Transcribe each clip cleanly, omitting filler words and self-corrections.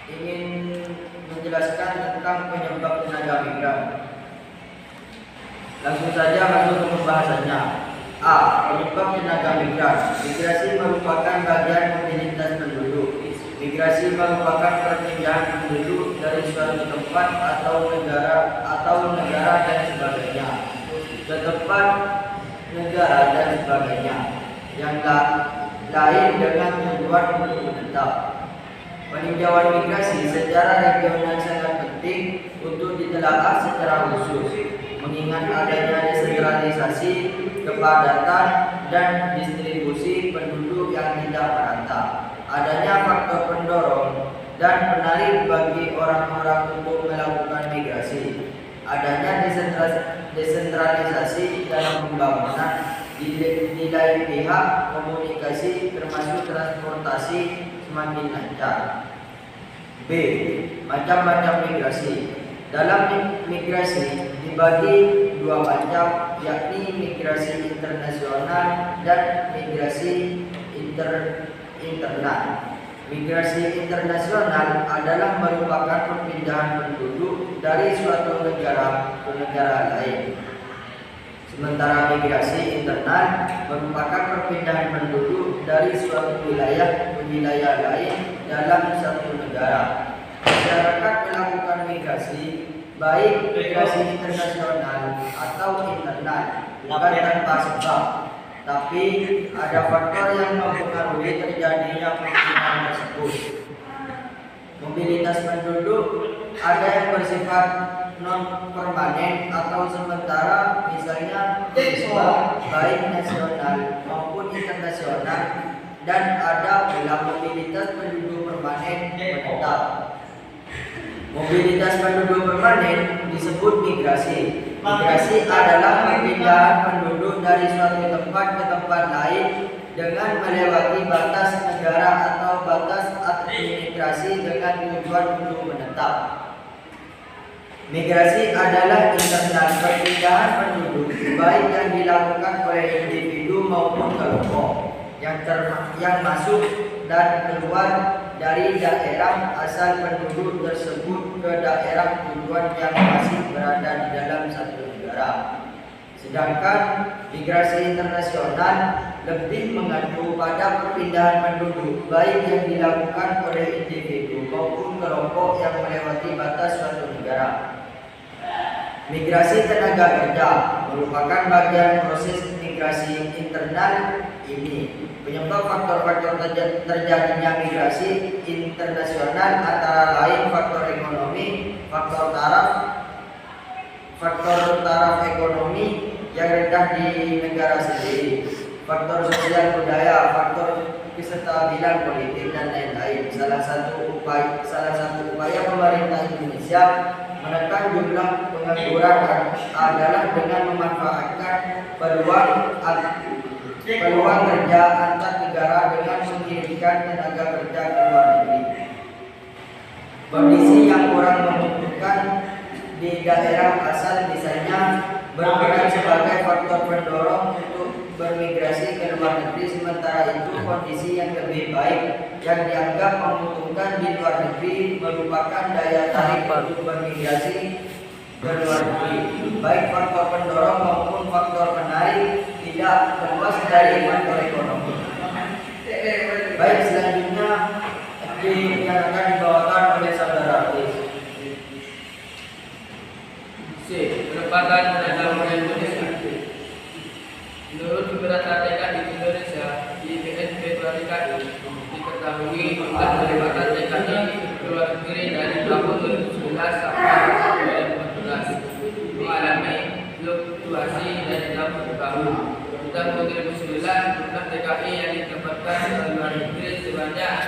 ingin menjelaskan tentang penyebab tenaga migran. Langsung saja masuk ke pembahasannya. A. Penyebab tenaga migran. Migrasi merupakan bagian mobilitas penduduk. Migrasi merupakan perpindahan penduduk dari suatu tempat atau negara dan sebagainya ke tempat negara dan sebagainya yang lain dengan tujuan untuk menetap. Peninjauan migrasi secara regional sangat penting untuk ditelaah secara khusus, mengingat adanya desentralisasi, kepadatan, dan distribusi penduduk yang tidak merata. Adanya faktor pendorong dan penarik bagi orang-orang untuk melakukan migrasi. Adanya desentralisasi dalam pembangunan, di lain pihak komunikasi termasuk transportasi semakin lancar. B. Macam-macam migrasi. Dalam migrasi dibagi dua macam, yakni migrasi internasional dan migrasi internal. Migrasi internasional adalah merupakan perpindahan penduduk dari suatu negara ke negara lain. Sementara migrasi internal merupakan perpindahan penduduk dari suatu wilayah ke wilayah lain dalam satu negara. Masyarakat melakukan migrasi, baik migrasi internasional atau internal, bukan tanpa sebab, tapi ada faktor yang mempengaruhi terjadinya perpindahan tersebut. Mobilitas penduduk ada yang bersifat non permanen atau sementara, misalnya baik nasional maupun internasional, dan ada pula mobilitas penduduk permanen menetap. Mobilitas penduduk permanen disebut migrasi. Migrasi adalah perpindahan penduduk dari suatu tempat ke tempat lain dengan melewati batas negara atau batas administrasi dengan tujuan untuk menetap. Migrasi adalah internal, perpindahan penduduk baik yang dilakukan oleh individu maupun kelompok yang masuk dan keluar dari daerah asal penduduk tersebut ke daerah tujuan yang masih berada di dalam satu negara. Sedangkan migrasi internasional lebih mengacu pada perpindahan penduduk baik yang dilakukan oleh individu maupun kelompok yang melewati batas suatu negara. Migrasi tenaga kerja merupakan bagian proses migrasi internal ini. Penyebab faktor-faktor terjadinya migrasi internasional antara lain faktor ekonomi, faktor taraf ekonomi yang rendah di negara sendiri, faktor sosial budaya, faktor kestabilan politik, dan lain-lain. Salah satu upaya pemerintah Indonesia menekan jumlah pengangguran adalah dengan memanfaatkan peluang kerja antar negara dengan mengirimkan tenaga kerja ke luar negeri. Kondisi yang kurang membutuhkan di daerah asal misalnya berperan sebagai faktor pendorong untuk bermigrasi ke luar negeri, sementara itu kondisi yang lebih baik yang dianggap menguntungkan di luar negeri merupakan daya tarik untuk bermigrasi ke luar negeri. Baik faktor pendorong maupun faktor penarik tidak lepas dari faktor ekonomi. Baik, selanjutnya yang akan dibawakan oleh saudara Artis. C. Penempatan tenaga kerja Indonesia. Menurut beberapa TKI di Indonesia di BNP Pratikadi diketahui jumlah penempatan TKI ke luar negeri dari tahun 2011 sampai 2014 mengalami fluktuasi dari tahun ke tahun. Di tahun 2009 jumlah TKI yang ditempatkan ke luar negeri sebanyak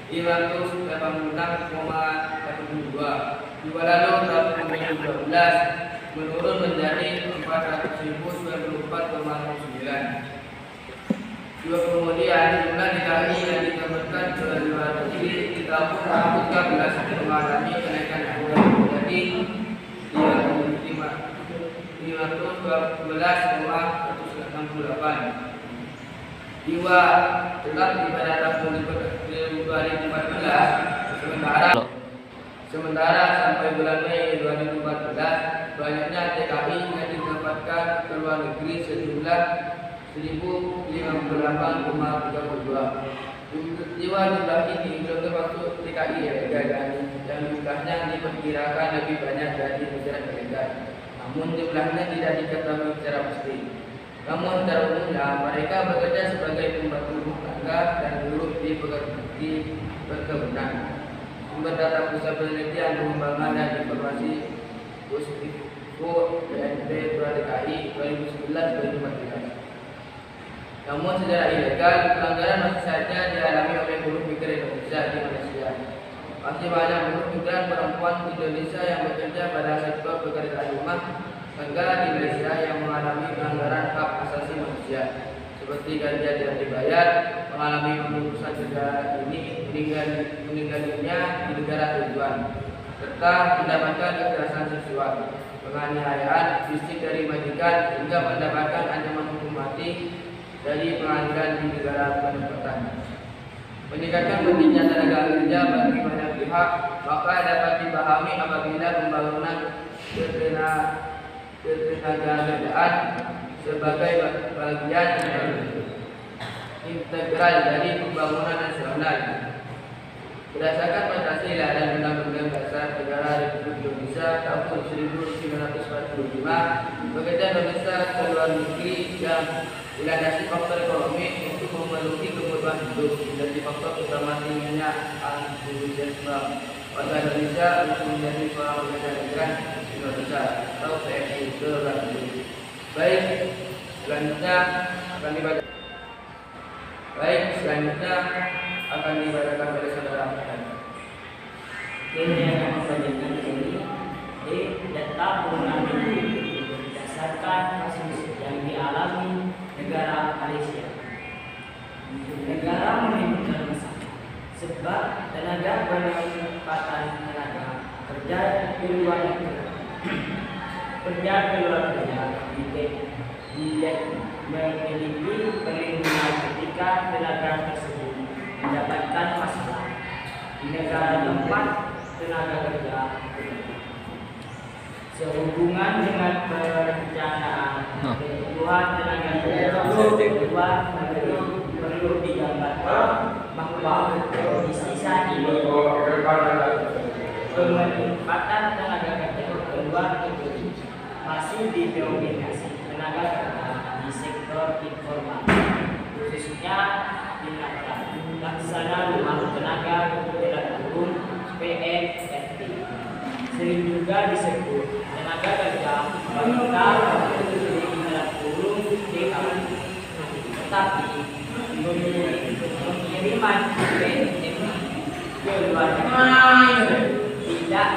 586,82. Dua lalu tahun 2012 menurun menjadi 400.094,09. Dua kemudian jumlah TKI yang ditempatkan ke luar negeri di tahun 2013 mengalami kenaikan menjadi 512,168. Jiwa tetap di pada tahun 2014 sementara Sementara sampai bulan Mei 2014, banyaknya TKI yang ditempatkan ke luar negeri sejumlah 1058,32. Jiwa jumlah ini belum termasuk TKI ilegal yang jumlahnya diperkirakan lebih banyak dari negara ilegal. Namun jumlahnya tidak diketahui secara pasti. Namun secara umumnya mereka bekerja sebagai pembantu rumah tangga dan buruh di perkebunan. Sumber data Pusat Penelitian Pengembangan dan Informasi Puspifo BNP DKI 2011-2014. Namun secara ilegal, pelanggaran masih saja dialami oleh buruh migran Indonesia di Malaysia. Masih banyak buruh migran perempuan Indonesia yang bekerja pada sektor pekerjaan rumah tangga di Malaysia yang mengalami pelanggaran hak asasi manusia, seperti gaji tidak dibayar, mengalami pemutusan negara ini, meninggalnya di negara tujuan, serta mendapatkan kekerasan seksual, penganiayaan fisik dari majikan, hingga mendapatkan ancaman hukum mati dari pengadilan di negara penempatan. Meningkatkan pentingnya tenaga kerja bagi banyak pihak, maka dapat dipahami apabila pembangunan ketenagakerjaan sebagai bagian integral dari pembangunan nasional. Berdasarkan Pancasila dan Undang-Undang Dasar Negara Republik Indonesia tahun 1945, pekerja Indonesia ke luar negeri yang dilandasi faktor ekonomi untuk memenuhi kebutuhan hidup menjadi faktor utama tingginya antusiasme warga Indonesia untuk menjadi seorang pekerja migran Indonesia atau PMI ke luar negeri. Baik, selanjutnya akan dibacakan oleh saudara Ahmad. Ini yang membacakan ini data penggunaan berdasarkan kasus yang dialami negara Malaysia. Negara menimbulkan masalah sebab tenaga penempatan tenaga kerja di luar negeri memiliki perlindungan ketika tenaga tersebut mendapatkan masalah di negara tempat tenaga kerja sehubungan dengan perencanaan kebutuhan tenaga kerja kedua negeri perlu digambarkan bahwa kondisi saat ini penempatan tenaga kerja kedua negeri masih didominasi tenaga kerja di sektor informal, khususnya di laksana rumah tenaga umum PMFT, sering juga disebut tenaga kerja wanita di dalam kurung DKW. Tetapi pengiriman PMFT ke luar negeri tidak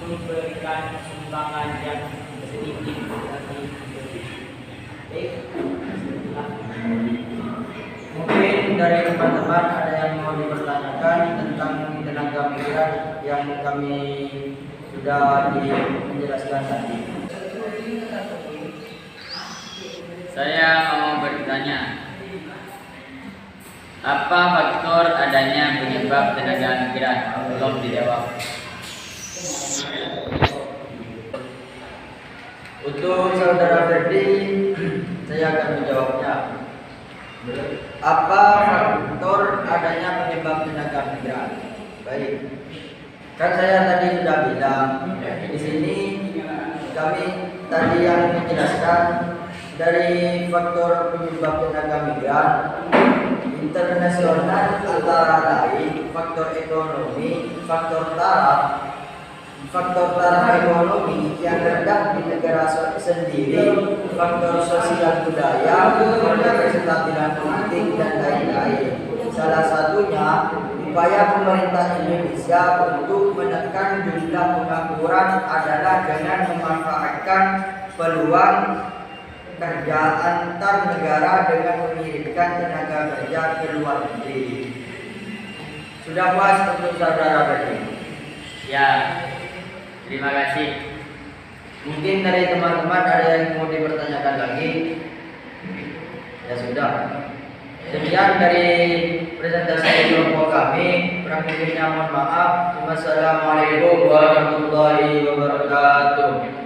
memberikan sumbangan yang sedikit bagi Mungkin dari teman-teman ada yang mau dipertanyakan tentang tenaga migran yang kami sudah menjelaskan tadi. Saya mau bertanya, apa faktor adanya penyebab tenaga migran? Belum dijawab. Untuk saudara Ferdi, saya akan menjawabnya. Apa faktor adanya penyebab tenaga migran? Baik, kan saya tadi sudah bilang di sini kami tadi yang menjelaskan dari faktor penyebab tenaga migran internasional antara lain faktor ekonomi, faktor taraf ekonomi yang rendah di negara sendiri, faktor sosial budaya, faktor kestabilan politik dan lain-lain. Salah satunya upaya pemerintah Indonesia untuk menekan jumlah pengangguran adalah dengan memanfaatkan peluang kerja antar negara dengan mengirimkan tenaga kerja ke luar negeri. Sudah puas untuk saudara Ferdi? Ya, terima kasih. Mungkin dari teman-teman ada yang mau dipertanyakan lagi? Ya sudah. Sekian dari presentasi kelompok kami. Kurang lebihnya mohon maaf. Wassalamualaikum warahmatullahi wabarakatuh.